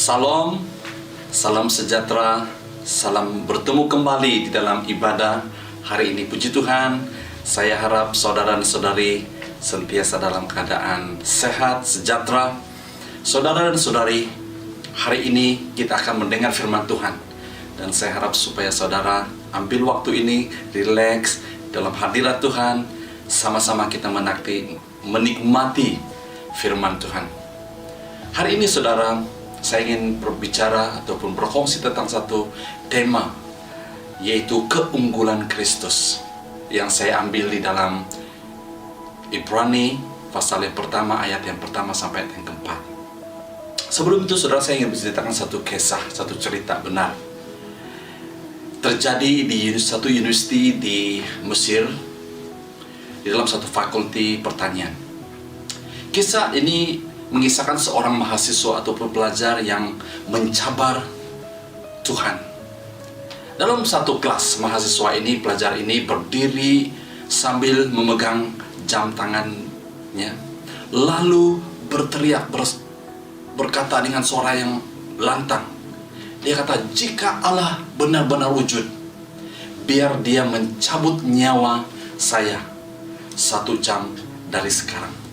Salam, salam sejahtera, salam bertemu kembali di dalam ibadah hari ini. Puji Tuhan, saya harap saudara dan saudari senantiasa dalam keadaan sehat, sejahtera. Saudara dan saudari, hari ini kita akan mendengar firman Tuhan. Dan saya harap supaya saudara ambil waktu ini, rileks dalam hadirat Tuhan. Sama-sama kita menikmati firman Tuhan. Hari ini saudara, saya ingin berbicara ataupun berkongsi tentang satu tema, yaitu keunggulan Kristus, yang saya ambil di dalam Ibrani pasal yang pertama, ayat yang pertama sampai ayat yang keempat. Sebelum itu saudara, saya ingin menceritakan satu kisah, satu cerita benar. Terjadi di satu university di Mesir, di dalam satu fakulti pertanian. Kisah ini mengisahkan seorang mahasiswa ataupun pelajar yang mencabar Tuhan. Dalam satu kelas, mahasiswa ini, pelajar ini berdiri sambil memegang jam tangannya, lalu berteriak, berkata dengan suara yang lantang. Dia kata, jika Allah benar-benar wujud, biar dia mencabut nyawa saya 1 jam dari sekarang.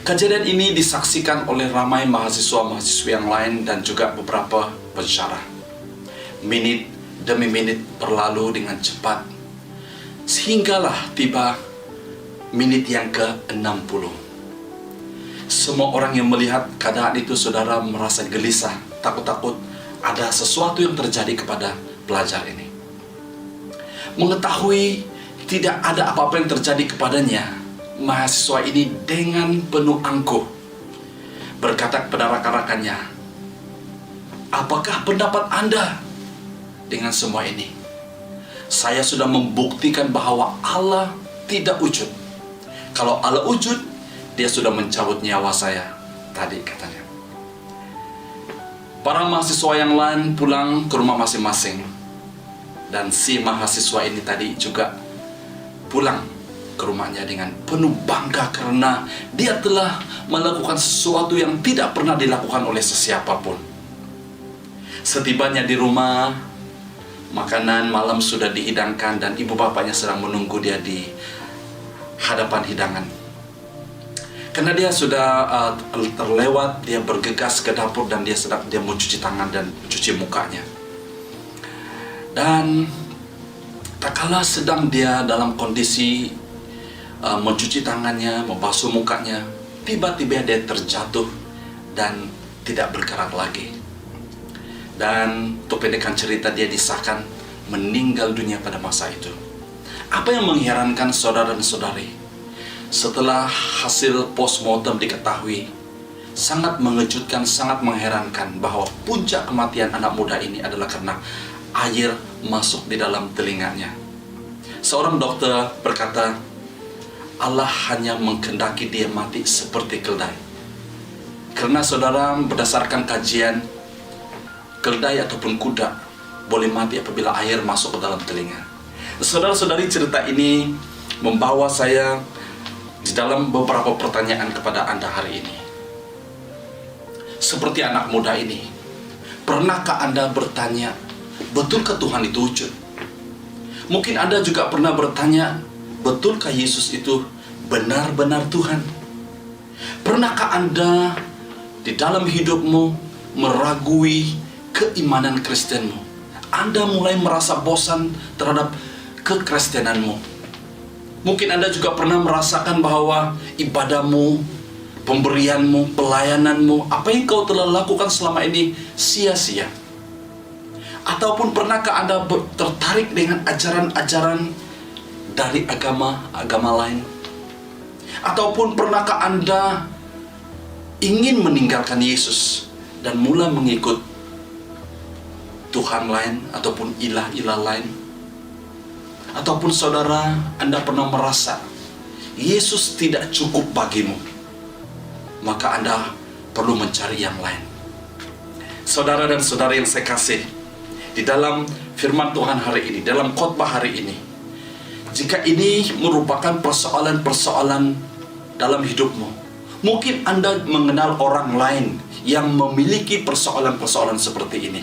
Kejadian ini disaksikan oleh ramai mahasiswa-mahasiswa yang lain dan juga beberapa pensyarah. Menit demi menit berlalu dengan cepat, sehinggalah tiba menit yang ke-60. Semua orang yang melihat keadaan itu, saudara, merasa gelisah, takut-takut ada sesuatu yang terjadi kepada pelajar ini. Mengetahui tidak ada apa-apa yang terjadi kepadanya, mahasiswa ini dengan penuh angkuh berkata kepada rakan-rakannya, apakah pendapat Anda dengan semua ini? Saya sudah membuktikan bahwa Allah tidak wujud. Kalau Allah wujud, dia sudah mencabut nyawa saya tadi, katanya. Para mahasiswa yang lain pulang ke rumah masing-masing, dan si mahasiswa ini tadi juga pulang ke rumahnya dengan penuh bangga karena dia telah melakukan sesuatu yang tidak pernah dilakukan oleh sesiapapun. Setibanya di rumah, makanan malam sudah dihidangkan dan ibu bapaknya sedang menunggu dia di hadapan hidangan. Karena dia sudah terlewat, dia bergegas ke dapur dan dia mencuci tangan dan mencuci mukanya. Dan tak kala sedang dia dalam kondisi mencuci tangannya, membasuh mukanya, tiba-tiba dia terjatuh dan tidak bergerak lagi. Dan untuk pendekkan cerita, dia disahkan meninggal dunia pada masa itu. Apa yang mengherankan saudara dan saudari, setelah hasil postmortem diketahui, sangat mengejutkan, sangat mengherankan bahwa puncak kematian anak muda ini adalah karena air masuk di dalam telinganya. Seorang dokter berkata, Allah hanya menghendaki dia mati seperti keldai. Karena saudara, berdasarkan kajian, keldai ataupun kuda boleh mati apabila air masuk ke dalam telinga. Saudara-saudari, cerita ini membawa saya di dalam beberapa pertanyaan kepada Anda hari ini. Seperti anak muda ini, pernahkah Anda bertanya, betulkah Tuhan itu wujud? Mungkin Anda juga pernah bertanya, betulkah Yesus itu benar-benar Tuhan? Pernahkah Anda di dalam hidupmu meragui keimanan Kristenmu? Anda mulai merasa bosan terhadap kekristenanmu. Mungkin Anda juga pernah merasakan bahwa ibadahmu, pemberianmu, pelayananmu, apa yang kau telah lakukan selama ini sia-sia. Ataupun pernahkah Anda tertarik dengan ajaran-ajaran dari agama lain? Ataupun pernahkah Anda ingin meninggalkan Yesus dan mulai mengikut Tuhan lain ataupun ilah-ilah lain? Ataupun saudara, Anda pernah merasa Yesus tidak cukup bagimu, maka Anda perlu mencari yang lain. Saudara dan saudari yang saya kasih, di dalam firman Tuhan hari ini, dalam khotbah hari ini, jika ini merupakan persoalan-persoalan dalam hidupmu, Mungkin Anda mengenal orang lain yang memiliki persoalan-persoalan seperti ini.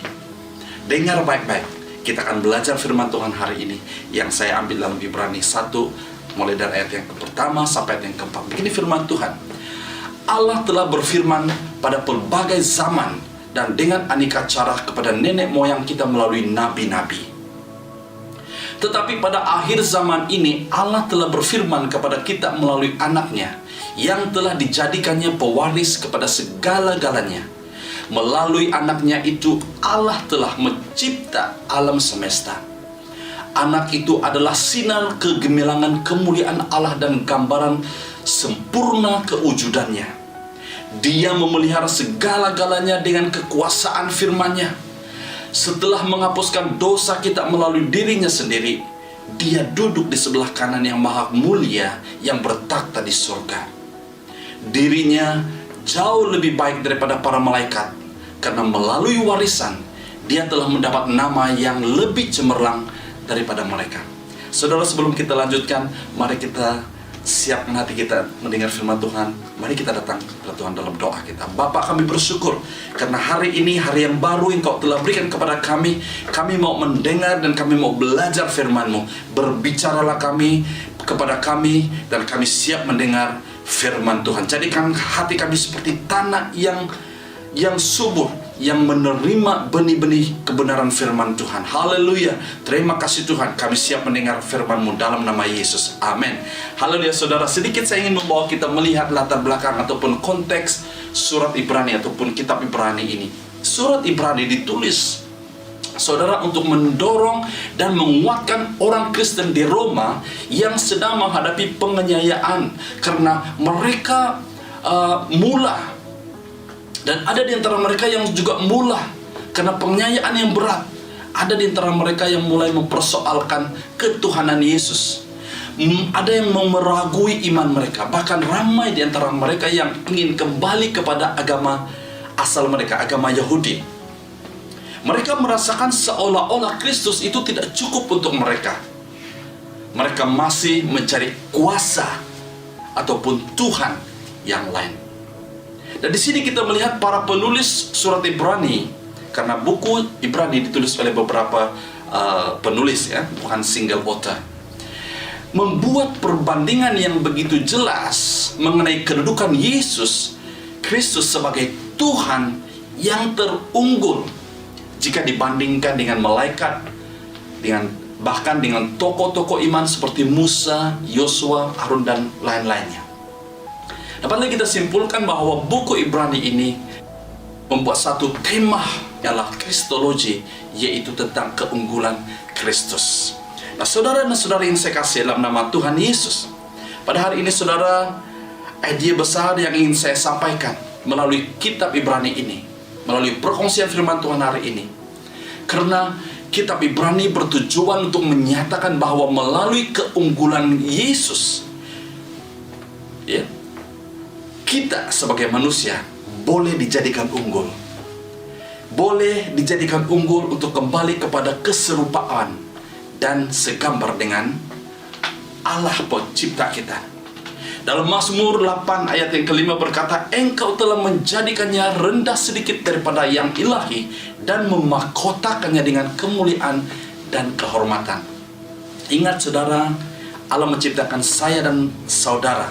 Dengar baik-baik. Kita akan belajar firman Tuhan hari ini yang saya ambil dalam Ibrani 1 mulai dari ayat yang pertama sampai ayat yang keempat. Begini firman Tuhan. Allah telah berfirman pada pelbagai zaman dan dengan aneka cara kepada nenek moyang kita melalui nabi-nabi. Tetapi pada akhir zaman ini Allah telah berfirman kepada kita melalui anaknya yang telah dijadikannya pewaris kepada segala-galanya. Melalui anaknya itu Allah telah mencipta alam semesta. Anak itu adalah sinar kegemilangan kemuliaan Allah dan gambaran sempurna kewujudannya. Dia memelihara segala-galanya dengan kekuasaan firman-Nya. Setelah menghapuskan dosa kita melalui dirinya sendiri, Dia duduk di sebelah kanan yang maha mulia yang bertakhta di surga. Dirinya jauh lebih baik daripada para malaikat, karena melalui warisan Dia telah mendapat nama yang lebih cemerlang daripada mereka. Saudara, sebelum kita lanjutkan, mari kita siapkan hati kita mendengar firman Tuhan. Mari kita datang kepada Tuhan dalam doa kita. Bapa, kami bersyukur karena hari ini hari yang baru Engkau telah berikan kepada kami. Kami mau mendengar dan kami mau belajar firman-Mu. Berbicaralah kami kepada kami dan kami siap mendengar firman Tuhan. Jadikan hati kami seperti tanah yang subur, yang menerima benih-benih kebenaran firman Tuhan. Haleluya. Terima kasih Tuhan, kami siap mendengar firman-Mu dalam nama Yesus. Amin. Haleluya. Saudara, sedikit saya ingin membawa kita melihat latar belakang ataupun konteks surat Ibrani ataupun kitab Ibrani ini. Surat Ibrani ditulis, saudara, untuk mendorong dan menguatkan orang Kristen di Roma yang sedang menghadapi penganiayaan karena mereka mula. Dan ada di antara mereka yang juga mula karena penganiayaan yang berat. Ada di antara mereka yang mulai mempersoalkan ketuhanan Yesus. Ada yang meragui iman mereka. Bahkan ramai di antara mereka yang ingin kembali kepada agama asal mereka, agama Yahudi. Mereka merasakan seolah-olah Kristus itu tidak cukup untuk mereka. Mereka masih mencari kuasa ataupun Tuhan yang lain. Dan di sini kita melihat para penulis surat Ibrani, karena buku Ibrani ditulis oleh beberapa penulis, ya, bukan single author, membuat perbandingan yang begitu jelas mengenai kedudukan Yesus Kristus sebagai Tuhan yang terunggul jika dibandingkan dengan malaikat, bahkan dengan tokoh-tokoh iman seperti Musa, Yosua, Harun, dan lain-lainnya. Dapat lagi kita simpulkan bahwa buku Ibrani ini membuat satu tema, ialah kristologi, yaitu tentang keunggulan Kristus. Nah, saudara dan saudari yang saya kasih dalam nama Tuhan Yesus, pada hari ini saudara, idea besar yang ingin saya sampaikan melalui kitab Ibrani ini, melalui perkongsian firman Tuhan hari ini, karena kitab Ibrani bertujuan untuk menyatakan bahwa melalui keunggulan Yesus, ya, kita sebagai manusia boleh dijadikan unggul. Boleh dijadikan unggul untuk kembali kepada keserupaan dan segambar dengan Allah pencipta kita. Dalam Mazmur 8 ayat yang kelima berkata, Engkau telah menjadikannya rendah sedikit daripada yang ilahi dan memahkotakannya dengan kemuliaan dan kehormatan. Ingat saudara, Allah menciptakan saya dan saudara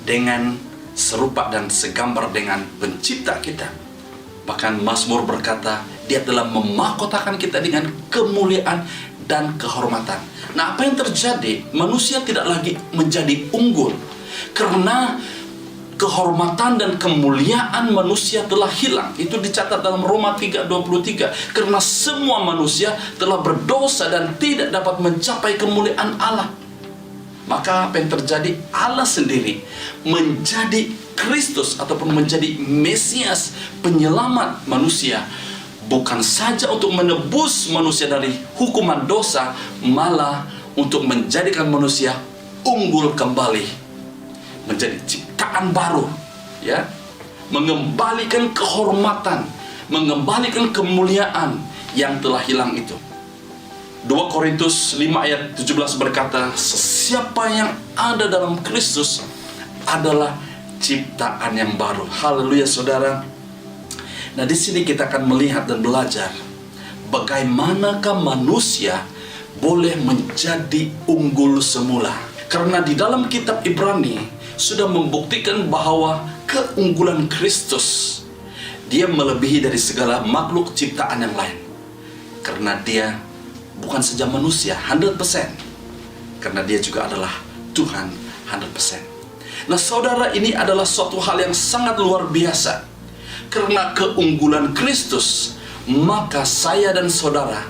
dengan serupa dan segambar dengan pencipta kita. Bahkan Mazmur berkata, Dia telah memahkotakan kita dengan kemuliaan dan kehormatan. Nah, apa yang terjadi? Manusia tidak lagi menjadi unggul karena kehormatan dan kemuliaan manusia telah hilang. Itu dicatat dalam Roma 3:23. Karena semua manusia telah berdosa dan tidak dapat mencapai kemuliaan Allah. Maka apa yang terjadi? Allah sendiri menjadi Kristus ataupun menjadi Mesias, penyelamat manusia, bukan saja untuk menebus manusia dari hukuman dosa, malah untuk menjadikan manusia unggul kembali, menjadi ciptaan baru, ya, mengembalikan kehormatan, mengembalikan kemuliaan yang telah hilang itu. 2 Korintus 5 ayat 17 berkata, sesiapa yang ada dalam Kristus adalah ciptaan yang baru. Haleluya saudara. Nah, di sini kita akan melihat dan belajar bagaimanakah manusia boleh menjadi unggul semula. Karena di dalam kitab Ibrani sudah membuktikan bahwa keunggulan Kristus, dia melebihi dari segala makhluk ciptaan yang lain. Karena dia bukan saja manusia 100%, karena dia juga adalah Tuhan 100%. Nah saudara, ini adalah suatu hal yang sangat luar biasa. Karena keunggulan Kristus, maka saya dan saudara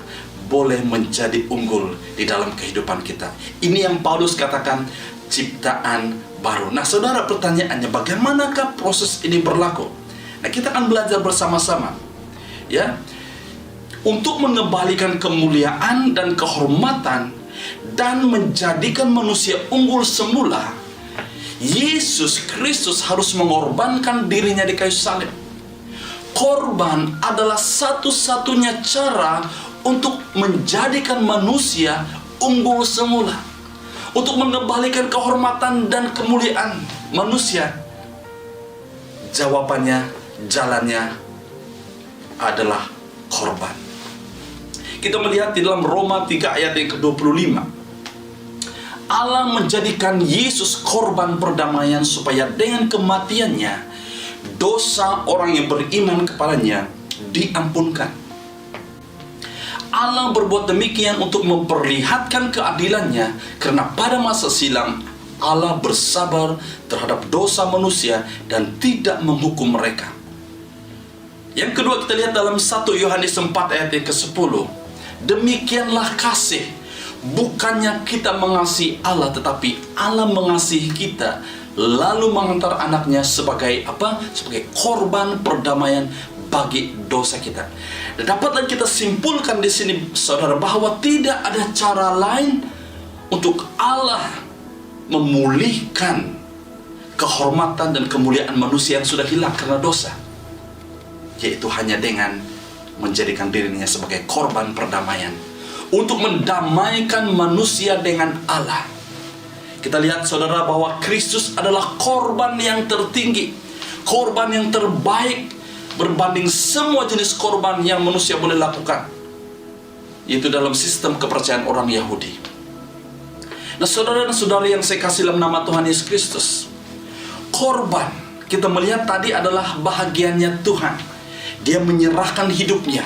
boleh menjadi unggul di dalam kehidupan kita. Ini yang Paulus katakan ciptaan baru. Nah saudara, pertanyaannya bagaimanakah proses ini berlaku? Nah kita akan belajar bersama-sama, ya, untuk mengembalikan kemuliaan dan kehormatan dan menjadikan manusia unggul semula. Yesus Kristus harus mengorbankan dirinya di kayu salib. Korban adalah satu-satunya cara untuk menjadikan manusia unggul semula, untuk mengembalikan kehormatan dan kemuliaan manusia. Jawabannya, jalannya adalah korban. Kita melihat di dalam Roma 3 ayat yang ke-25. Allah menjadikan Yesus korban perdamaian supaya dengan kematiannya dosa orang yang beriman kepadanya diampunkan. Allah berbuat demikian untuk memperlihatkan keadilannya, karena pada masa silam Allah bersabar terhadap dosa manusia dan tidak menghukum mereka. Yang kedua, kita lihat dalam 1 Yohanes 4 ayat yang ke-10. Demikianlah kasih, bukannya kita mengasihi Allah, tetapi Allah mengasihi kita, lalu mengantar anaknya sebagai apa? Sebagai korban perdamaian bagi dosa kita. Dan dapatlah kita simpulkan di sini saudara, bahwa tidak ada cara lain untuk Allah memulihkan kehormatan dan kemuliaan manusia yang sudah hilang karena dosa, yaitu hanya dengan menjadikan dirinya sebagai korban perdamaian untuk mendamaikan manusia dengan Allah. Kita lihat saudara bahwa Kristus adalah korban yang tertinggi, korban yang terbaik berbanding semua jenis korban yang manusia boleh lakukan, yaitu dalam sistem kepercayaan orang Yahudi. Nah saudara dan saudari yang saya kasih dalam nama Tuhan Yesus Kristus, korban kita melihat tadi adalah bahagiannya Tuhan. Dia menyerahkan hidupnya,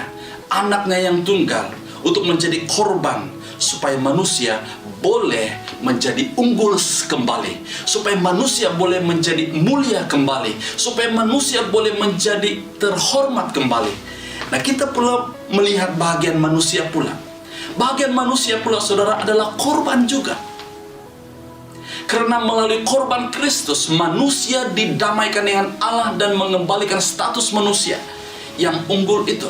anaknya yang tunggal, untuk menjadi korban supaya manusia boleh menjadi unggul kembali, supaya manusia boleh menjadi mulia kembali, supaya manusia boleh menjadi terhormat kembali. Nah kita pula melihat bahagian manusia pula. Bahagian manusia pula saudara adalah korban juga. Karena melalui korban Kristus, manusia didamaikan dengan Allah dan mengembalikan status manusia yang unggul itu.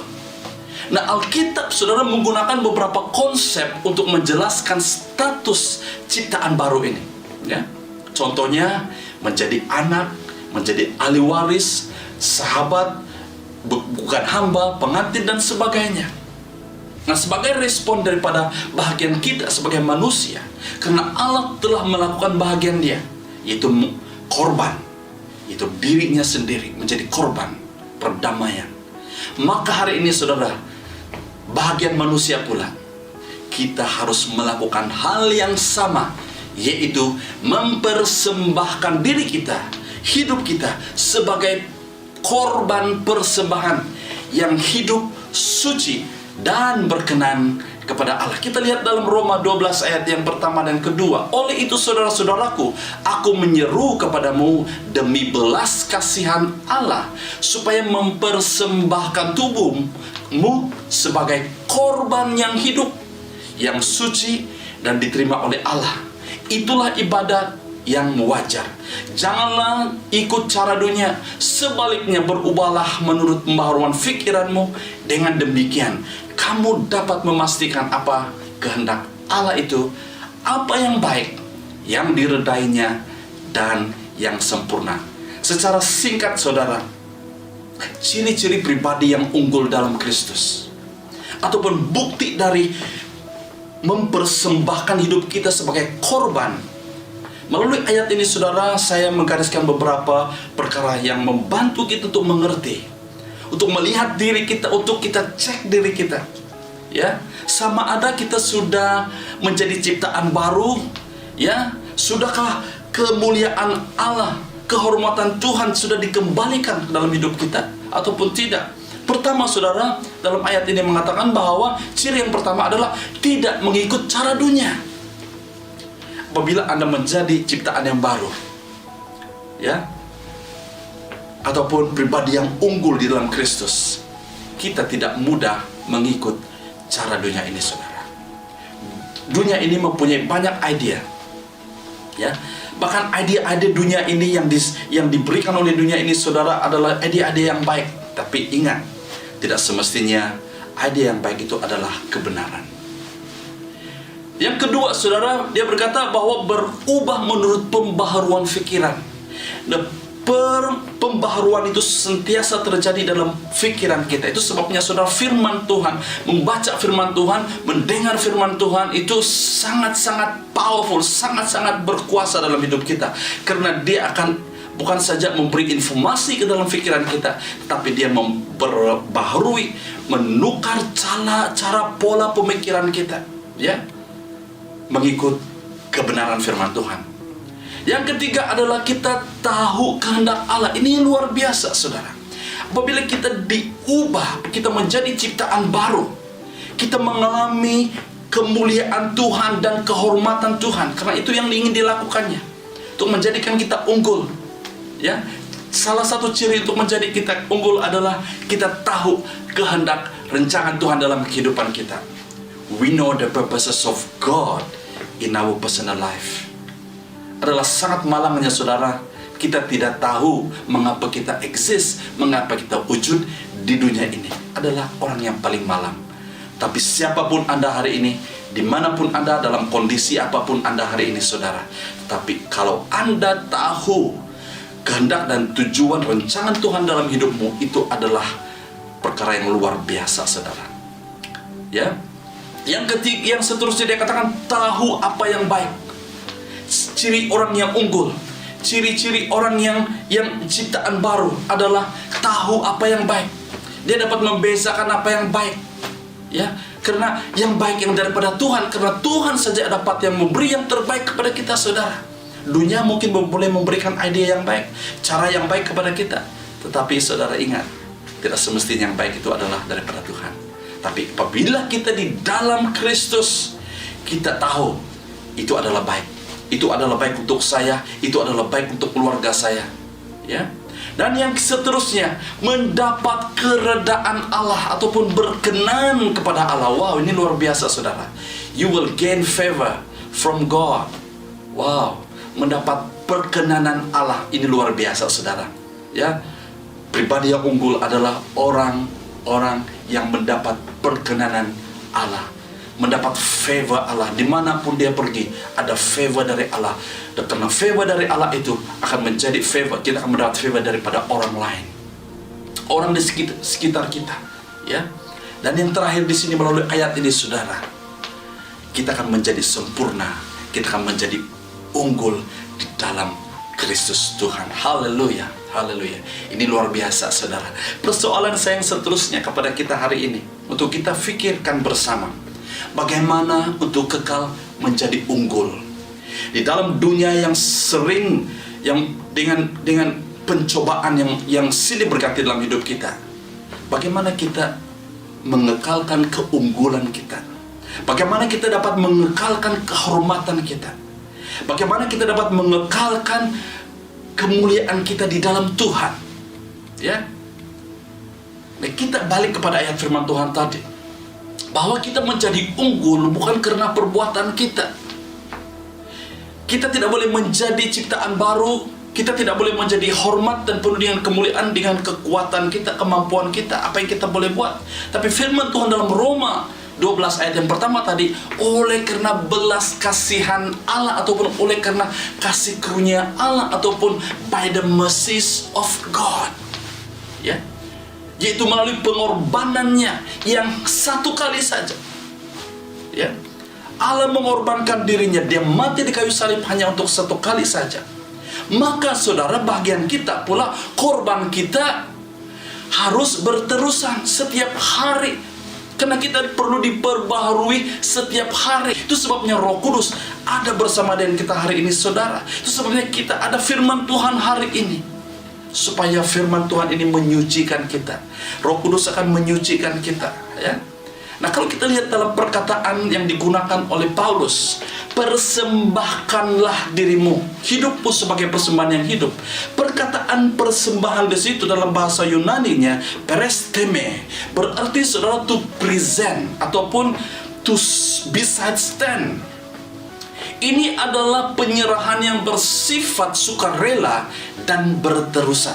Nah Alkitab saudara menggunakan beberapa konsep untuk menjelaskan status ciptaan baru ini, ya. Contohnya menjadi anak, menjadi ahli waris, sahabat, bukan hamba, pengantin dan sebagainya. Nah sebagai respon daripada bahagian kita sebagai manusia, karena Allah telah melakukan bahagian dia, yaitu korban, yaitu dirinya sendiri menjadi korban perdamaian. Maka hari ini saudara, bahagian manusia pula, kita harus melakukan hal yang sama, yaitu mempersembahkan diri kita, hidup kita sebagai korban persembahan yang hidup, suci, dan berkenan kepada Allah. Kita lihat dalam Roma 12 ayat yang pertama dan kedua. Oleh itu saudara-saudaraku, aku menyeru kepadamu demi belas kasihan Allah, supaya mempersembahkan tubuhmu sebagai korban yang hidup, yang suci, dan diterima oleh Allah. Itulah ibadat yang wajar. Janganlah ikut cara dunia, sebaliknya berubahlah menurut pembaharuan fikiranmu. Dengan demikian kamu dapat memastikan apa kehendak Allah itu, apa yang baik, yang diredainya, dan yang sempurna. Secara singkat saudara, ciri-ciri pribadi yang unggul dalam Kristus, ataupun bukti dari mempersembahkan hidup kita sebagai korban, Melalui ayat ini saudara, saya menggariskan beberapa perkara yang membantu kita untuk mengerti, untuk melihat diri kita, untuk kita cek diri kita, ya, sama ada kita sudah menjadi ciptaan baru, ya, sudahkah kemuliaan Allah, kehormatan Tuhan sudah dikembalikan dalam hidup kita ataupun tidak. Pertama saudara, dalam ayat ini mengatakan bahwa ciri yang pertama adalah tidak mengikut cara dunia. Apabila Anda menjadi ciptaan yang baru, ya, ataupun pribadi yang unggul di dalam Kristus, kita tidak mudah mengikut cara dunia ini saudara. Dunia ini mempunyai banyak idea, ya, bahkan ide-ide dunia ini yang diberikan oleh dunia ini saudara adalah ide-ide yang baik. Tapi ingat, tidak semestinya ide yang baik itu adalah kebenaran. Yang kedua saudara, dia berkata bahwa berubah menurut pembaharuan pikiran. Nah, pembaharuan itu sentiasa terjadi dalam pikiran kita. Itu sebabnya saudara, firman Tuhan, membaca firman Tuhan, mendengar firman Tuhan itu sangat-sangat powerful, sangat-sangat berkuasa dalam hidup kita. Karena dia akan bukan saja memberi informasi ke dalam pikiran kita, tapi dia memperbaharui, menukar cara pola pemikiran kita, ya, mengikut kebenaran firman Tuhan. Yang ketiga adalah kita tahu kehendak Allah. Ini luar biasa saudara. Apabila kita diubah, kita menjadi ciptaan baru, kita mengalami kemuliaan Tuhan dan kehormatan Tuhan, karena itu yang ingin dilakukannya, untuk menjadikan kita unggul, ya. Salah satu ciri untuk menjadi kita unggul adalah kita tahu kehendak rencangan Tuhan dalam kehidupan kita. We know the purposes of God in our personal life. Adalah sangat malangnya saudara, kita tidak tahu mengapa kita eksis, mengapa kita wujud di dunia ini. Adalah orang yang paling malang. Tapi siapapun Anda hari ini, dimanapun Anda, dalam kondisi apapun Anda hari ini saudara, tapi kalau Anda tahu kehendak dan tujuan rancangan Tuhan dalam hidupmu, itu adalah perkara yang luar biasa saudara, ya. Yang ketiga, yang seterusnya dia katakan tahu apa yang baik. Ciri orang yang unggul, ciri-ciri orang yang ciptaan baru adalah tahu apa yang baik. Dia dapat membezakan apa yang baik, ya, karena yang baik yang daripada Tuhan, karena Tuhan saja dapat yang memberi yang terbaik kepada kita saudara. Dunia mungkin boleh memberikan ide yang baik, cara yang baik kepada kita, tetapi saudara ingat, tidak semestinya yang baik itu adalah daripada Tuhan. Tapi apabila kita di dalam Kristus, kita tahu itu adalah baik. Itu adalah baik untuk saya, itu adalah baik untuk keluarga saya, ya. Dan yang seterusnya, mendapat keredaan Allah ataupun berkenan kepada Allah. Wow, ini luar biasa saudara. You will gain favor from God. Wow, mendapat perkenanan Allah. Ini luar biasa saudara, ya. Pribadi yang unggul adalah orang yang mendapat perkenanan Allah, mendapat favor Allah. Dimanapun dia pergi, ada favor dari Allah. Dan karena favor dari Allah itu akan menjadi favor, kita akan mendapat favor daripada orang lain, orang di sekitar kita, ya. Dan yang terakhir di sini melalui ayat ini saudara, kita akan menjadi sempurna, kita akan menjadi unggul di dalam Kristus Tuhan. Haleluya, haleluya. Ini luar biasa saudara. Persoalan saya yang seterusnya kepada kita hari ini, untuk kita fikirkan bersama, bagaimana untuk kekal menjadi unggul di dalam dunia yang sering, yang dengan pencobaan yang silih berganti dalam hidup kita. Bagaimana kita mengekalkan keunggulan kita? Bagaimana kita dapat mengekalkan kehormatan kita? Bagaimana kita dapat mengekalkan kemuliaan kita di dalam Tuhan, ya. Nah, kita balik kepada ayat firman Tuhan tadi, bahwa kita menjadi unggul bukan karena perbuatan kita. Kita tidak boleh menjadi ciptaan baru, kita tidak boleh menjadi hormat dan penuh dengan kemuliaan dengan kekuatan kita, kemampuan kita, apa yang kita boleh buat. Tapi firman Tuhan dalam Roma 12 ayat yang pertama tadi, oleh karena belas kasihan Allah ataupun oleh karena kasih karunia Allah ataupun by the mercies of God, ya, yaitu melalui pengorbanannya yang satu kali saja, ya. Allah mengorbankan dirinya, dia mati di kayu salib hanya untuk satu kali saja. Maka saudara, bagian kita pula, korban kita harus berterusan setiap hari. Karena kita perlu diperbaharui setiap hari. Itu sebabnya Roh Kudus ada bersama dengan kita hari ini, saudara. Itu sebabnya kita ada firman Tuhan hari ini, supaya firman Tuhan ini menyucikan kita. Roh Kudus akan menyucikan kita, ya. Nah, kalau kita lihat dalam perkataan yang digunakan oleh Paulus, persembahkanlah dirimu, hidupmu sebagai persembahan yang hidup. Perkataan persembahan di situ dalam bahasa Yunaninya peresteme, berarti saudara to present ataupun to beside stand. Ini adalah penyerahan yang bersifat sukarela dan berterusan.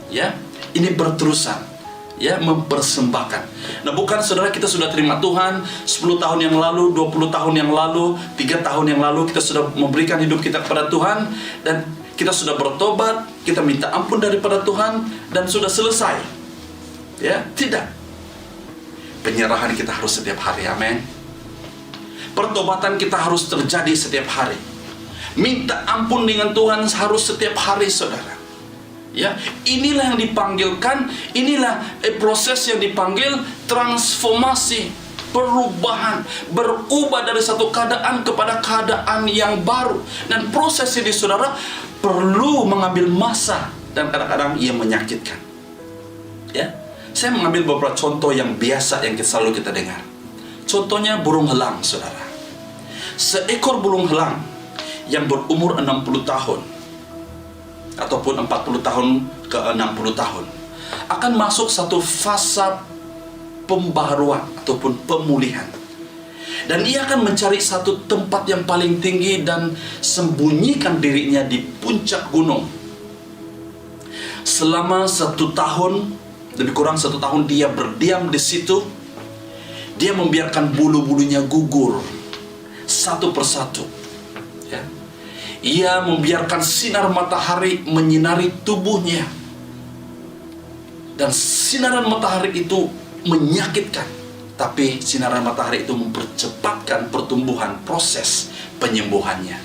Ya, ini berterusan. Ya, mempersembahkan. Nah, bukan saudara kita sudah terima Tuhan 10 tahun yang lalu, 20 tahun yang lalu, 3 tahun yang lalu kita sudah memberikan hidup kita kepada Tuhan, dan kita sudah bertobat, kita minta ampun daripada Tuhan, dan sudah selesai. Ya, tidak. Penyerahan kita harus setiap hari, amin. Pertobatan kita harus terjadi setiap hari. Minta ampun dengan Tuhan harus setiap hari, saudara. Ya, inilah yang dipanggilkan, inilah proses yang dipanggil transformasi, perubahan, berubah dari satu keadaan kepada keadaan yang baru. Dan proses ini, saudara, perlu mengambil masa dan kadang-kadang ia menyakitkan. Ya, saya mengambil beberapa contoh yang biasa yang selalu kita dengar. Contohnya burung helang, saudara. Seekor burung helang yang berumur 60 tahun ataupun 40 tahun ke 60 tahun akan masuk satu fase pembaharuan ataupun pemulihan, dan ia akan mencari satu tempat yang paling tinggi dan sembunyikan dirinya di puncak gunung. Selama 1 tahun, lebih kurang 1 tahun dia berdiam di situ. Dia membiarkan bulu-bulunya gugur satu persatu, ya. Ia membiarkan sinar matahari menyinari tubuhnya, dan sinaran matahari itu menyakitkan, tapi sinaran matahari itu mempercepatkan pertumbuhan, proses penyembuhannya.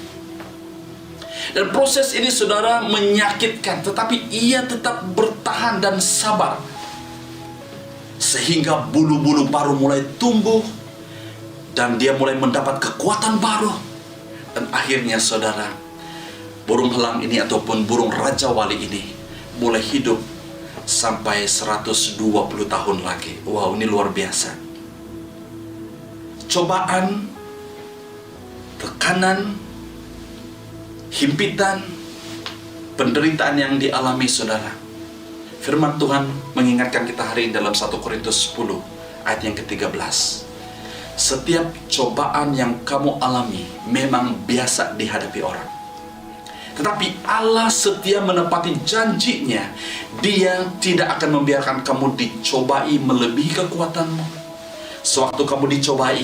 Dan proses ini, saudara, menyakitkan, tetapi ia tetap bertahan dan sabar, sehingga bulu-bulu baru mulai tumbuh, dan dia mulai mendapat kekuatan baru. Dan akhirnya, saudara, burung helang ini ataupun burung Raja Wali ini mulai hidup sampai 120 tahun lagi. Wow, ini luar biasa. Cobaan, tekanan, himpitan, penderitaan yang dialami, saudara. Firman Tuhan mengingatkan kita hari ini dalam 1 Korintus 10 ayat yang ke-13. Setiap cobaan yang kamu alami memang biasa dihadapi orang, tetapi Allah setia menepati janjinya. Dia tidak akan membiarkan kamu dicobai melebihi kekuatanmu. Sewaktu kamu dicobai,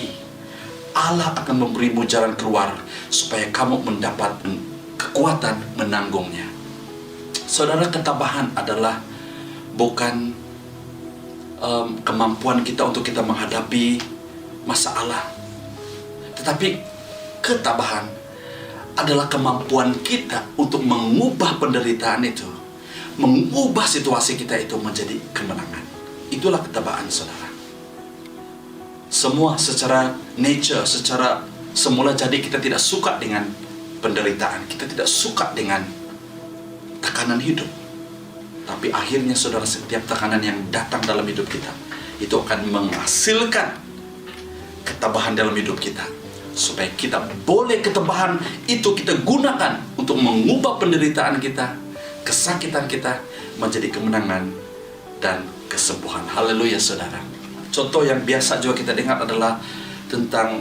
Allah akan memberimu jalan keluar supaya kamu mendapat kekuatan menanggungnya. Saudara, ketabahan adalah bukan kemampuan kita untuk kita menghadapi masalah, tetapi ketabahan adalah kemampuan kita untuk mengubah penderitaan itu, mengubah situasi kita itu menjadi kemenangan. Itulah ketabahan, saudara. Semua secara nature, secara semula jadi kita tidak suka dengan penderitaan, kita tidak suka dengan tekanan hidup. Tapi akhirnya, saudara, setiap tekanan yang datang dalam hidup kita itu akan menghasilkan ketabahan dalam hidup kita, supaya kita boleh ketabahan itu kita gunakan untuk mengubah penderitaan kita, kesakitan kita menjadi kemenangan dan kesembuhan. Haleluya, saudara. Contoh yang biasa juga kita dengar adalah tentang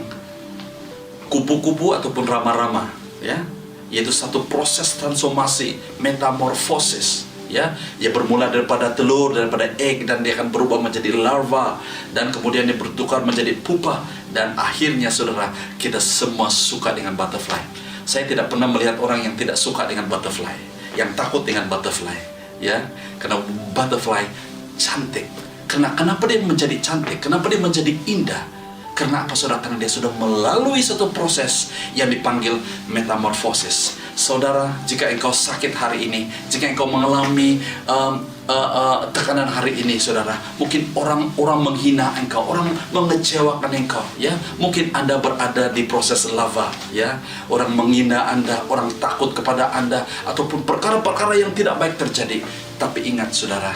kupu-kupu ataupun rama-rama, ya, yaitu satu proses transformasi, metamorfosis, ya. Ia bermula daripada telur, daripada egg, dan dia akan berubah menjadi larva, dan kemudian dia bertukar menjadi pupa, dan akhirnya, saudara, kita semua suka dengan butterfly. Saya tidak pernah melihat orang yang tidak suka dengan butterfly, yang takut dengan butterfly, ya, karena butterfly cantik. Kenapa dia menjadi cantik? Kenapa dia menjadi indah? Karena apa saudara? Karena dia sudah melalui satu proses yang dipanggil metamorfosis. Saudara, jika engkau sakit hari ini, jika engkau mengalami tekanan hari ini, saudara, mungkin orang menghina engkau, orang mengecewakan engkau, ya. Mungkin Anda berada di proses lava, ya. Orang menghina Anda, orang takut kepada Anda, ataupun perkara-perkara yang tidak baik terjadi. Tapi ingat, saudara,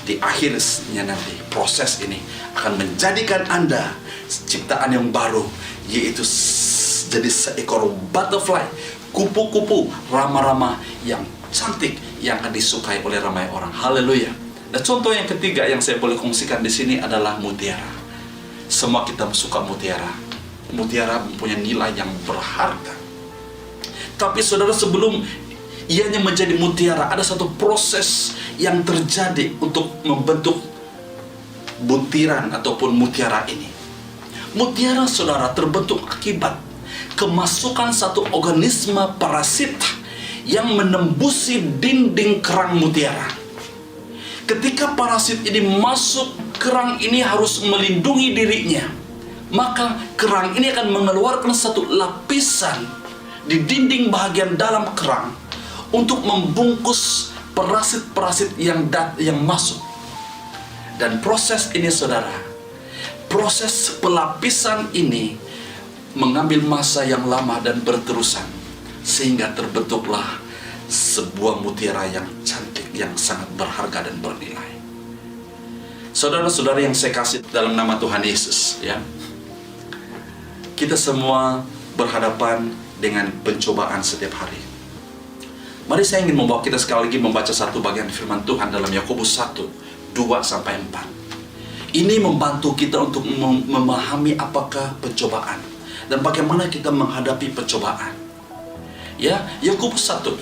di akhirnya nanti proses ini akan menjadikan Anda ciptaan yang baru, yaitu jadi seekor butterfly, kupu-kupu rama-rama yang cantik, yang akan disukai oleh ramai orang. Haleluya. Nah, contoh yang ketiga yang saya boleh kongsikan di sini adalah mutiara. Semua kita suka mutiara. Mutiara mempunyai nilai yang berharga. Tapi saudara, sebelum ianya menjadi mutiara, ada satu proses yang terjadi untuk membentuk butiran ataupun mutiara ini. Mutiara, saudara, terbentuk akibat kemasukan satu organisme parasit yang menembusi dinding kerang mutiara. Ketika parasit ini masuk, kerang ini harus melindungi dirinya. Maka kerang ini akan mengeluarkan satu lapisan di dinding bagian dalam kerang untuk membungkus parasit-parasit yang masuk. Dan proses ini, saudara, proses pelapisan ini mengambil masa yang lama dan berterusan, sehingga terbentuklah sebuah mutiara yang cantik, yang sangat berharga dan bernilai. Saudara-saudara yang saya kasih dalam nama Tuhan Yesus, ya, kita semua berhadapan dengan pencobaan setiap hari. Mari saya ingin membawa kita sekali lagi membaca satu bagian firman Tuhan dalam Yakobus 1:2-4. Ini membantu kita untuk memahami apakah pencobaan dan bagaimana kita menghadapi pencobaan. Ya, Yakobus 1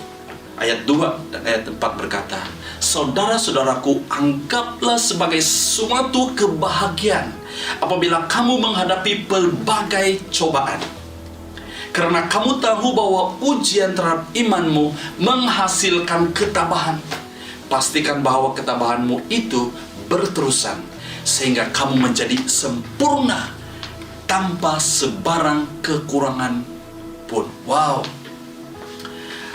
ayat 2 dan ayat 4 berkata, "Saudara-saudaraku, anggaplah sebagai suatu kebahagiaan apabila kamu menghadapi pelbagai cobaan. Karena kamu tahu bahwa ujian terhadap imanmu menghasilkan ketabahan. Pastikan bahwa ketabahanmu itu berterusan, sehingga kamu menjadi sempurna tanpa sebarang kekurangan pun." Wow.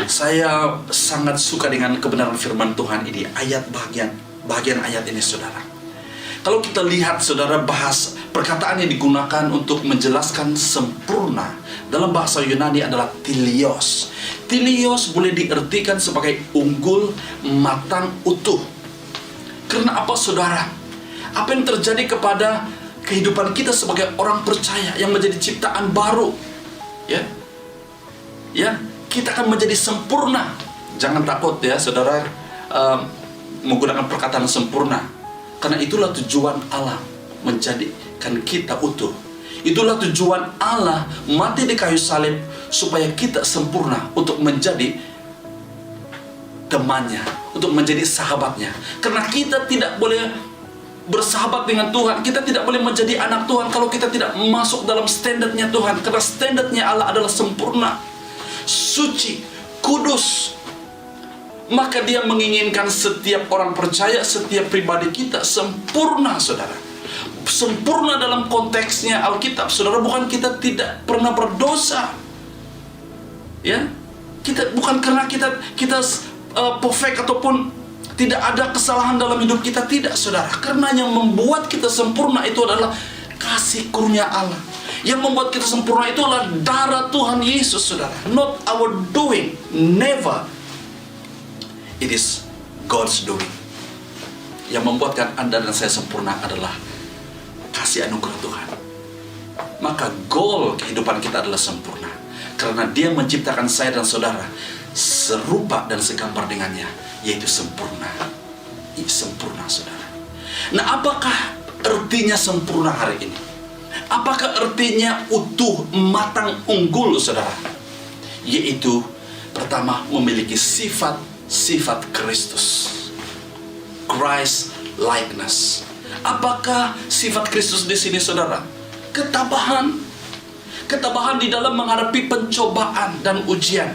Saya sangat suka dengan kebenaran firman Tuhan ini, bagian ayat ini, saudara. Kalau kita lihat, saudara, bahas perkataan yang digunakan untuk menjelaskan sempurna dalam bahasa Yunani adalah tilios. Tilios boleh diartikan sebagai unggul, matang, utuh. Karena apa, saudara? Apa yang terjadi kepada kehidupan kita sebagai orang percaya yang menjadi ciptaan baru? Ya, kita akan menjadi sempurna. Jangan takut, ya, saudara, menggunakan perkataan sempurna. Karena itulah tujuan Allah menjadikan kita utuh. Itulah tujuan Allah mati di kayu salib, supaya kita sempurna untuk menjadi temannya, untuk menjadi sahabatnya. Karena kita tidak boleh bersahabat dengan Tuhan, kita tidak boleh menjadi anak Tuhan kalau kita tidak masuk dalam standarnya Tuhan. Karena standarnya Allah adalah sempurna, suci, kudus. Maka Dia menginginkan setiap orang percaya, setiap pribadi kita sempurna, saudara. Sempurna dalam konteksnya Alkitab, saudara, bukan kita tidak pernah berdosa. Ya, kita bukan karena kita perfect ataupun tidak ada kesalahan dalam hidup kita, tidak, saudara. Karena yang membuat kita sempurna itu adalah kasih karunia Allah. Yang membuat kita sempurna itu adalah darah Tuhan Yesus, saudara. Not our doing, never. It is God's doing. Yang membuatkan Anda dan saya sempurna adalah kasih anugerah Tuhan. Maka goal kehidupan kita adalah sempurna, karena Dia menciptakan saya dan saudara serupa dan segambar dengannya, yaitu sempurna. Sempurna, saudara. Nah, apakah artinya sempurna hari ini? Apakah artinya utuh, matang, unggul, saudara? Yaitu, pertama, memiliki sifat Kristus. Christ likeness. Apakah sifat Kristus di sini, saudara? Ketabahan. Ketabahan di dalam menghadapi pencobaan dan ujian.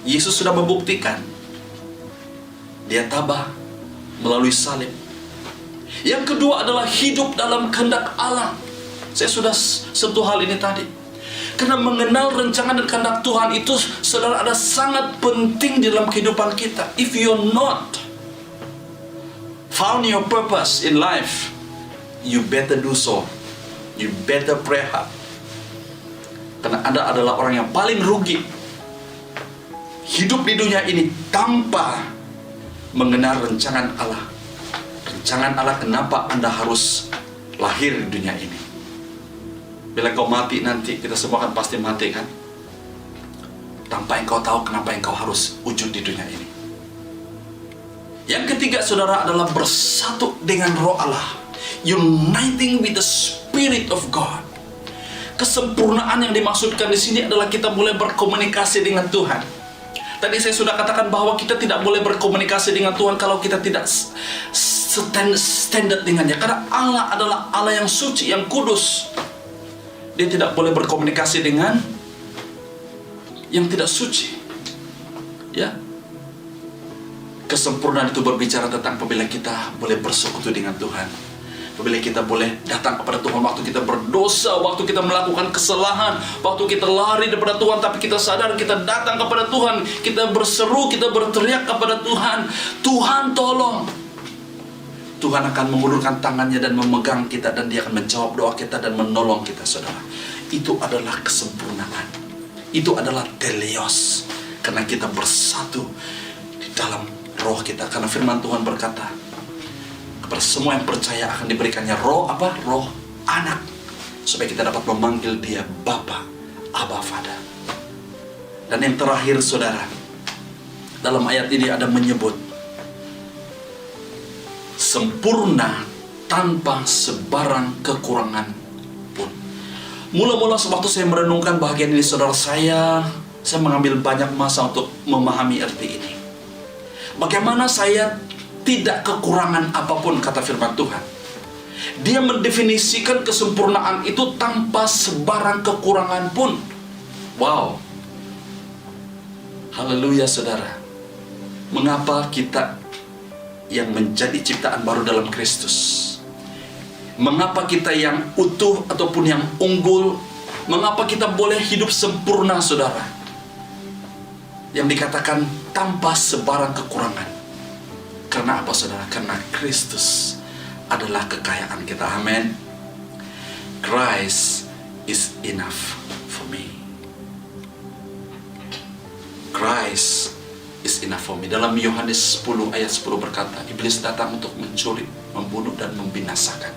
Yesus sudah membuktikan. Dia tabah melalui salib. Yang kedua adalah hidup dalam kehendak Allah. Saya sudah sentuh hal ini tadi. Karena mengenal rancangan dan kehendak Tuhan itu, saudara, ada sangat penting di dalam kehidupan kita. If you're not found your purpose in life, you better do so. You better pray hard. Karena Anda adalah orang yang paling rugi hidup di dunia ini tanpa mengenal rancangan Allah. Rancangan Allah kenapa Anda harus lahir di dunia ini. Bila kau mati nanti, kita semua kan pasti mati kan, tanpa engkau tahu kenapa engkau harus wujud di dunia ini. Yang ketiga, saudara, adalah bersatu dengan Roh Allah. Uniting with the Spirit of God. Kesempurnaan yang dimaksudkan di sini adalah kita boleh berkomunikasi dengan Tuhan. Tadi saya sudah katakan bahwa kita tidak boleh berkomunikasi dengan Tuhan kalau kita tidak standar dengannya. Karena Allah adalah Allah yang suci, yang kudus. Dia tidak boleh berkomunikasi dengan yang tidak suci. Ya. Kesempurnaan itu berbicara tentang apabila kita boleh bersekutu dengan Tuhan. Apabila kita boleh datang kepada Tuhan waktu kita berdosa, waktu kita melakukan kesalahan, waktu kita lari daripada Tuhan, tapi kita sadar kita datang kepada Tuhan, kita berseru, kita berteriak kepada Tuhan, Tuhan tolong. Tuhan akan mengulurkan tangannya dan memegang kita, dan Dia akan menjawab doa kita dan menolong kita, saudara. Itu adalah kesempurnaan. Itu adalah teleos. Karena kita bersatu di dalam roh kita. Karena firman Tuhan berkata, kepada semua yang percaya akan diberikannya roh apa? Roh anak. Supaya kita dapat memanggil Dia Bapa, Abba, Father. Dan yang terakhir, saudara, dalam ayat ini ada menyebut sempurna tanpa sebarang kekurangan pun. Mula-mula sewaktu saya merenungkan bahagian ini, saudara, saya mengambil banyak masa untuk memahami arti ini. Bagaimana saya tidak kekurangan apapun, kata firman Tuhan. Dia mendefinisikan kesempurnaan itu tanpa sebarang kekurangan pun. Wow. Haleluya, saudara. Mengapa kita yang menjadi ciptaan baru dalam Kristus, mengapa kita yang utuh ataupun yang unggul, mengapa kita boleh hidup sempurna, saudara? Yang dikatakan tanpa sebarang kekurangan. Karena apa, saudara? Karena Kristus adalah kekayaan kita. Amin. Christ is enough for me. Christ is enough for me. Dalam Yohanes 10 ayat 10 berkata, iblis datang untuk mencuri, membunuh, dan membinasakan.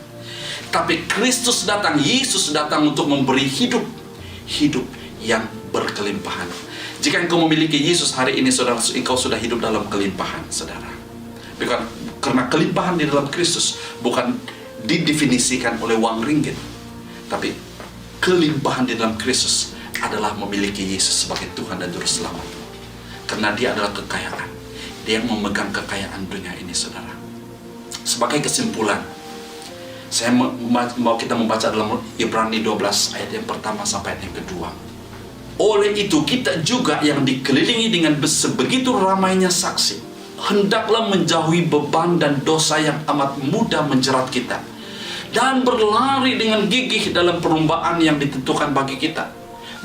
Tapi Kristus datang, Yesus datang untuk memberi hidup. Hidup yang berkelimpahan. Jika engkau memiliki Yesus hari ini, saudara, engkau sudah hidup dalam kelimpahan, saudara. Bukan, karena kelimpahan di dalam Kristus bukan didefinisikan oleh uang ringgit, tapi kelimpahan di dalam Kristus adalah memiliki Yesus sebagai Tuhan dan Juru Selamat. Karena Dia adalah kekayaan. Dia yang memegang kekayaan dunia ini, saudara. Sebagai kesimpulan, saya mau kita membaca dalam Ibrani 12 ayat yang pertama sampai ayat yang kedua. Oleh itu kita juga yang dikelilingi dengan sebegitu ramainya saksi, hendaklah menjauhi beban dan dosa yang amat mudah menjerat kita, dan berlari dengan gigih dalam perlombaan yang ditentukan bagi kita.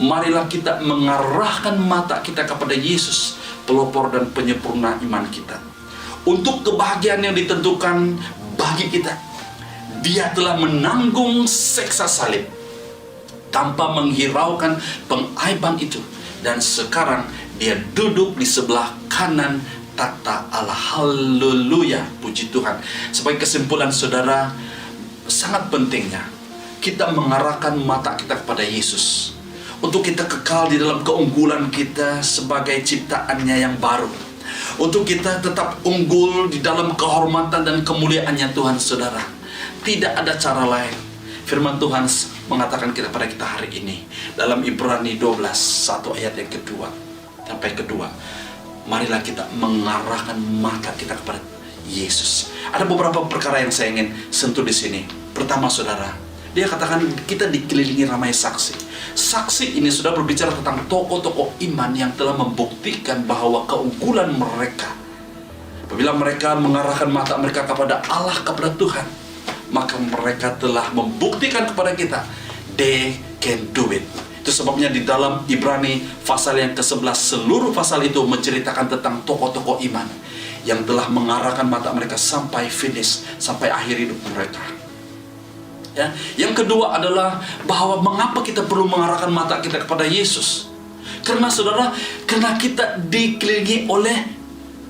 Marilah kita mengarahkan mata kita kepada Yesus, pelopor dan penyempurna iman kita. Untuk kebahagiaan yang ditentukan bagi kita, Dia telah menanggung siksa salib tanpa menghiraukan pengaiban itu, dan sekarang Dia duduk di sebelah kanan tata Allah. Haleluya, puji Tuhan. Sebagai kesimpulan, saudara, sangat pentingnya kita mengarahkan mata kita kepada Yesus, untuk kita kekal di dalam keunggulan kita sebagai ciptaannya yang baru, untuk kita tetap unggul di dalam kehormatan dan kemuliaannya Tuhan, saudara. Tidak ada cara lain. Firman Tuhan mengatakan kepada kita hari ini dalam Ibrani 12 1 ayat yang kedua sampai kedua, marilah kita mengarahkan mata kita kepada Yesus. Ada beberapa perkara yang saya ingin sentuh di sini. Pertama, saudara, Dia katakan kita dikelilingi ramai saksi. Saksi ini sudah berbicara tentang tokoh-tokoh iman yang telah membuktikan bahwa keunggulan mereka. Apabila mereka mengarahkan mata mereka kepada Allah, kepada Tuhan, maka mereka telah membuktikan kepada kita they can do it. Itu sebabnya di dalam Ibrani pasal yang ke-11, seluruh pasal itu menceritakan tentang tokoh-tokoh iman yang telah mengarahkan mata mereka sampai finish, sampai akhir hidup mereka. Ya. Yang kedua adalah bahwa mengapa kita perlu mengarahkan mata kita kepada Yesus. Karena saudara, karena kita dikelilingi oleh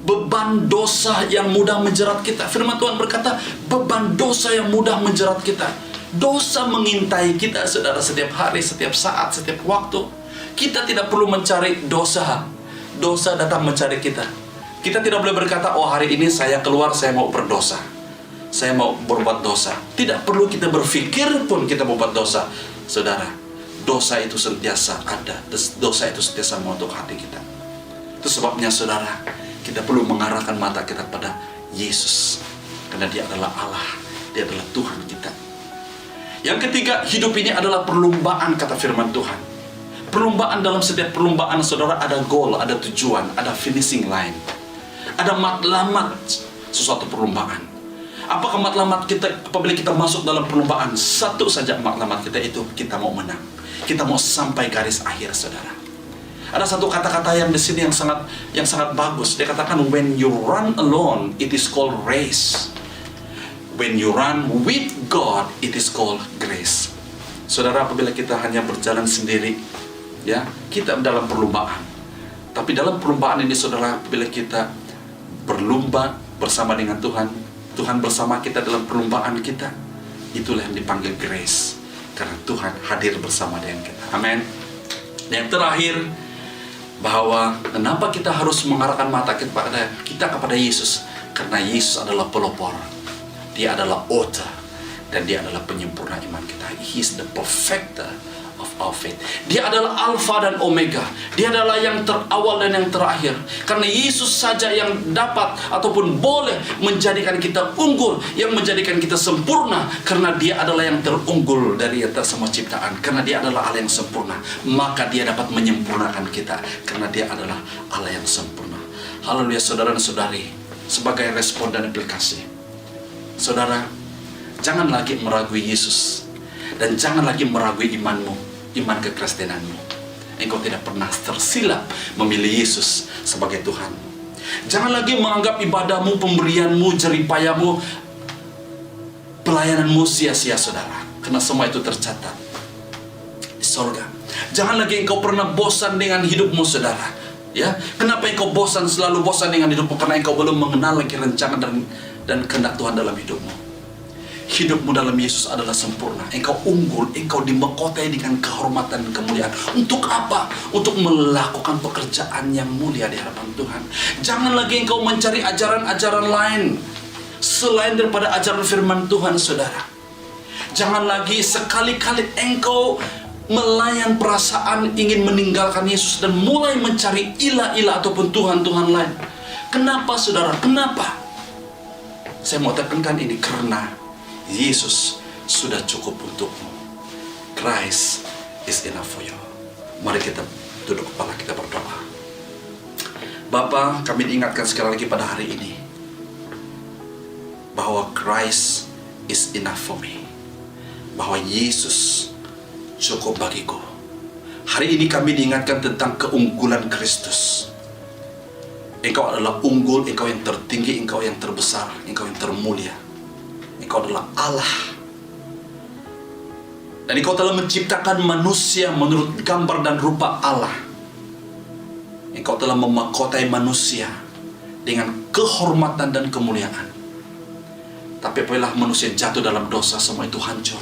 beban dosa yang mudah menjerat kita. Firman Tuhan berkata, beban dosa yang mudah menjerat kita. Dosa mengintai kita, saudara, setiap hari, setiap saat, setiap waktu. Kita tidak perlu mencari dosa. Dosa datang mencari kita. Kita tidak boleh berkata, oh hari ini saya keluar, saya mau berdosa, saya mau berbuat dosa. Tidak perlu kita berpikir pun kita mau berbuat dosa. Saudara, dosa itu sentiasa ada. Dosa itu sentiasa mengutuk hati kita. Itu sebabnya saudara, kita perlu mengarahkan mata kita pada Yesus. Karena Dia adalah Allah, Dia adalah Tuhan kita. Yang ketiga, hidup ini adalah perlombaan, kata firman Tuhan. Perlombaan, dalam setiap perlombaan saudara ada goal, ada tujuan, ada finishing line. Ada matlamat sesuatu perlombaan. Apakah matlamat kita apabila kita masuk dalam perlombaan? Satu saja matlamat kita itu, kita mau menang. Kita mau sampai garis akhir, saudara. Ada satu kata-kata yang di sini yang sangat bagus. Dia katakan, when you run alone, it is called race. When you run with God, it is called grace. Saudara, apabila kita hanya berjalan sendiri, ya, kita dalam perlombaan. Tapi dalam perlombaan ini, saudara, apabila kita berlomba bersama dengan Tuhan, Tuhan bersama kita dalam perlombaan kita, itulah yang dipanggil grace. Karena Tuhan hadir bersama dengan kita. Amin. Yang terakhir, bahwa kenapa kita harus mengarahkan mata kita kepada Yesus? Karena Yesus adalah pelopor, Dia adalah author, dan Dia adalah penyempurna iman kita. He is the perfecter of our faith. Dia adalah Alfa dan Omega. Dia adalah yang terawal dan yang terakhir. Karena Yesus saja yang dapat ataupun boleh menjadikan kita unggul, yang menjadikan kita sempurna. Karena Dia adalah yang terunggul dari atas semua ciptaan. Karena Dia adalah Allah yang sempurna, maka Dia dapat menyempurnakan kita. Karena Dia adalah Allah yang sempurna. Haleluya, saudara dan saudari. Sebagai respon dan aplikasi, saudara, jangan lagi meragui Yesus. Dan jangan lagi meragui imanmu, iman kekristenanmu. Engkau tidak pernah tersilap memilih Yesus sebagai Tuhan. Jangan lagi menganggap ibadahmu, pemberianmu, jeripayamu, pelayananmu sia-sia, saudara. Karena semua itu tercatat di sorga. Jangan lagi engkau pernah bosan dengan hidupmu, saudara. Ya, kenapa engkau selalu bosan dengan hidupmu? Karena engkau belum mengenal lagi rencana dan kehendak Tuhan dalam hidupmu. Hidupmu dalam Yesus adalah sempurna. Engkau unggul, engkau dimahkotai dengan kehormatan dan kemuliaan. Untuk apa? Untuk melakukan pekerjaan yang mulia di hadapan Tuhan. Jangan lagi engkau mencari ajaran-ajaran lain selain daripada ajaran firman Tuhan, saudara. Jangan lagi sekali-kali engkau melayan perasaan ingin meninggalkan Yesus dan mulai mencari ilah-ilah ataupun Tuhan-Tuhan lain. Kenapa, saudara? Kenapa? Saya mau tekankan ini karena Yesus sudah cukup untukmu. Christ is enough for you. Mari kita duduk kepala, kita berdoa. Bapa, kami diingatkan sekali lagi pada hari ini bahwa Christ is enough for me. Bahwa Yesus cukup bagiku. Hari ini kami diingatkan tentang keunggulan Kristus. Engkau adalah unggul, Engkau yang tertinggi, Engkau yang terbesar, Engkau yang termulia. Engkau adalah Allah. Dan Engkau telah menciptakan manusia menurut gambar dan rupa Allah. Engkau telah memahkotai manusia dengan kehormatan dan kemuliaan. Tapi apabila manusia jatuh dalam dosa, semua itu hancur.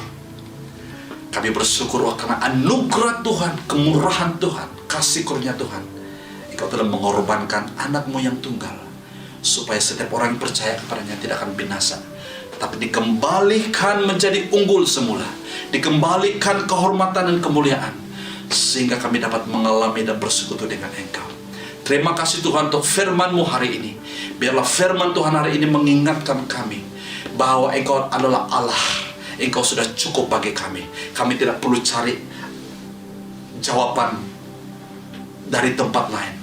Kami bersyukur karena anugerah Tuhan, kemurahan Tuhan, kasih karunia Tuhan. Engkau telah mengorbankan anak-Mu yang tunggal, supaya setiap orang yang percaya kepadanya tidak akan binasa, tapi dikembalikan menjadi unggul semula, dikembalikan kehormatan dan kemuliaan, sehingga kami dapat mengalami dan bersekutu dengan Engkau. Terima kasih Tuhan untuk firman-Mu hari ini. Biarlah firman Tuhan hari ini mengingatkan kami bahwa Engkau adalah Allah. Engkau sudah cukup bagi kami. Kami tidak perlu cari jawaban dari tempat lain.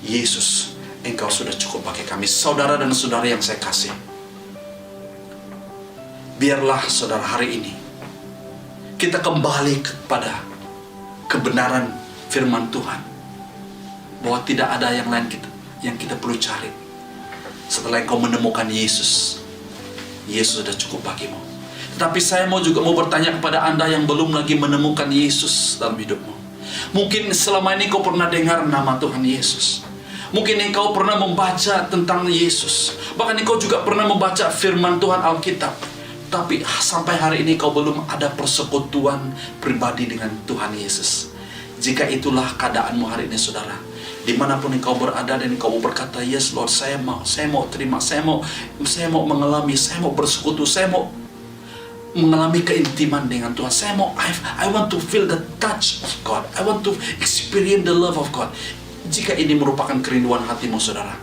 Yesus, Engkau sudah cukup bagi kami. Saudara dan saudari yang saya kasih, biarlah saudara hari ini kita kembali kepada kebenaran firman Tuhan, bahwa tidak ada yang lain yang kita perlu cari. Setelah engkau menemukan Yesus, Yesus sudah cukup bagimu. Tetapi saya juga mau bertanya kepada Anda yang belum lagi menemukan Yesus dalam hidupmu. Mungkin selama ini kau pernah dengar nama Tuhan Yesus. Mungkin engkau pernah membaca tentang Yesus. Bahkan engkau juga pernah membaca firman Tuhan Alkitab. Tapi sampai hari ini kau belum ada persekutuan pribadi dengan Tuhan Yesus. Jika itulah keadaanmu hari ini, saudara, dimanapun engkau berada dan engkau berkata, yes Lord, saya mau terima, saya mau mengalami, saya mau bersekutu, saya mau mengalami keintiman dengan Tuhan. Saya mau, I want to feel the touch of God. I want to experience the love of God. Jika ini merupakan kerinduan hatimu, saudara,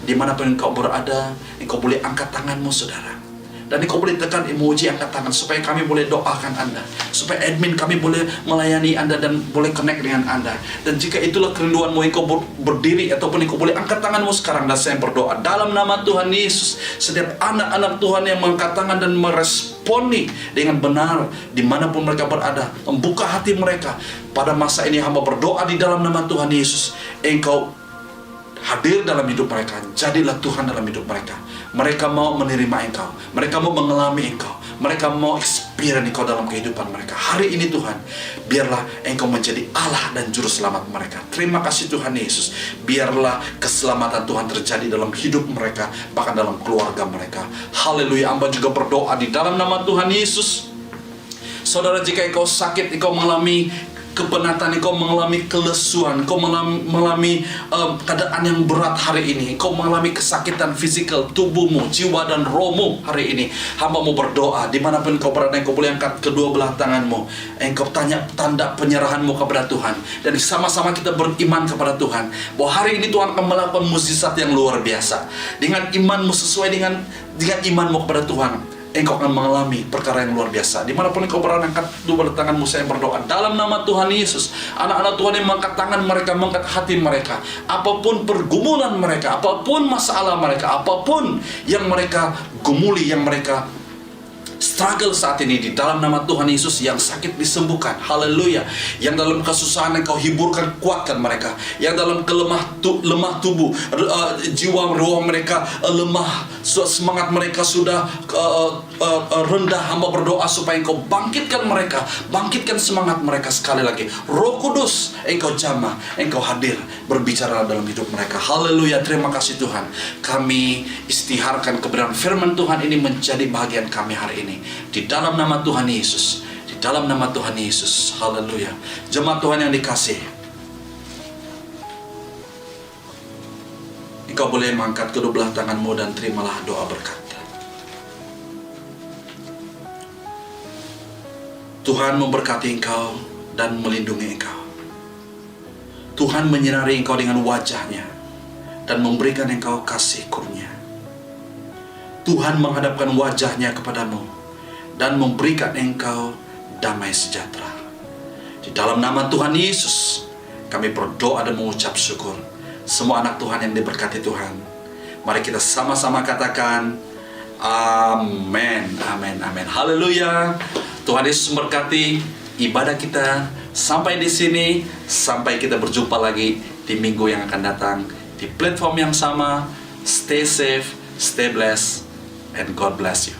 dimanapun engkau berada, engkau boleh angkat tanganmu, saudara. Dan engkau boleh tekan emoji angkat tangan, supaya kami boleh doakan Anda, supaya admin kami boleh melayani Anda dan boleh connect dengan Anda. Dan jika itulah kerinduanmu, engkau berdiri ataupun engkau boleh angkat tanganmu sekarang, dan saya berdoa dalam nama Tuhan Yesus. Setiap anak-anak Tuhan yang mengangkat tangan dan meresponi dengan benar dimanapun mereka berada, membuka hati mereka pada masa ini, hamba berdoa di dalam nama Tuhan Yesus, engkau hadir dalam hidup mereka, jadilah Tuhan dalam hidup mereka. Mereka mau menerima engkau, mereka mau mengalami engkau, mereka mau experience engkau dalam kehidupan mereka. Hari ini Tuhan, biarlah engkau menjadi Allah dan juru selamat mereka. Terima kasih Tuhan Yesus. Biarlah keselamatan Tuhan terjadi dalam hidup mereka, bahkan dalam keluarga mereka. Haleluya. Hamba juga berdoa di dalam nama Tuhan Yesus. Saudara, jika engkau sakit, engkau mengalami kepenatan, engkau mengalami kelesuan, engkau mengalami keadaan yang berat hari ini, engkau mengalami kesakitan fisikal tubuhmu, jiwa dan rohmu hari ini, hamba mau berdoa dimanapun engkau berada, engkau boleh angkat kedua belah tanganmu, engkau tanya tanda penyerahanmu kepada Tuhan, dan sama-sama kita beriman kepada Tuhan bahwa hari ini Tuhan akan melakukan mukjizat yang luar biasa. Dengan imanmu, sesuai dengan imanmu kepada Tuhan, engkau akan mengalami perkara yang luar biasa. Dimanapun engkau berada, angkat dua belah tanganmu, saya berdoa dalam nama Tuhan Yesus. Anak-anak Tuhan yang mengangkat tangan mereka, mengangkat hati mereka, apapun pergumulan mereka, apapun masalah mereka, apapun yang mereka gumuli, yang mereka struggle saat ini, di dalam nama Tuhan Yesus, yang sakit disembuhkan, haleluya. Yang dalam kesusahan engkau hiburkan, kuatkan mereka. Yang dalam lemah tubuh, jiwa roh mereka lemah, semangat mereka sudah rendah, hamba berdoa supaya engkau bangkitkan mereka, bangkitkan semangat mereka sekali lagi. Roh Kudus, engkau jamah, engkau hadir, berbicara dalam hidup mereka. Haleluya. Terima kasih Tuhan. Kami istiharkan kebenaran firman Tuhan ini menjadi bagian kami hari ini, di dalam nama Tuhan Yesus, di dalam nama Tuhan Yesus. Haleluya. Jemaat Tuhan yang dikasih, engkau boleh mengangkat kedua belah tanganmu dan terimalah doa berkat. Tuhan memberkati engkau dan melindungi engkau. Tuhan menyinari engkau dengan wajah-Nya dan memberikan engkau kasih kurnia. Tuhan menghadapkan wajah-Nya kepadamu dan memberikan engkau damai sejahtera. Di dalam nama Tuhan Yesus, kami berdoa dan mengucap syukur. Semua anak Tuhan yang diberkati Tuhan, mari kita sama-sama katakan amin, amin, amin. Haleluya. Tuhan Yesus memberkati ibadah kita sampai di sini. Sampai kita berjumpa lagi di minggu yang akan datang di platform yang sama. Stay safe, stay blessed, and God bless you.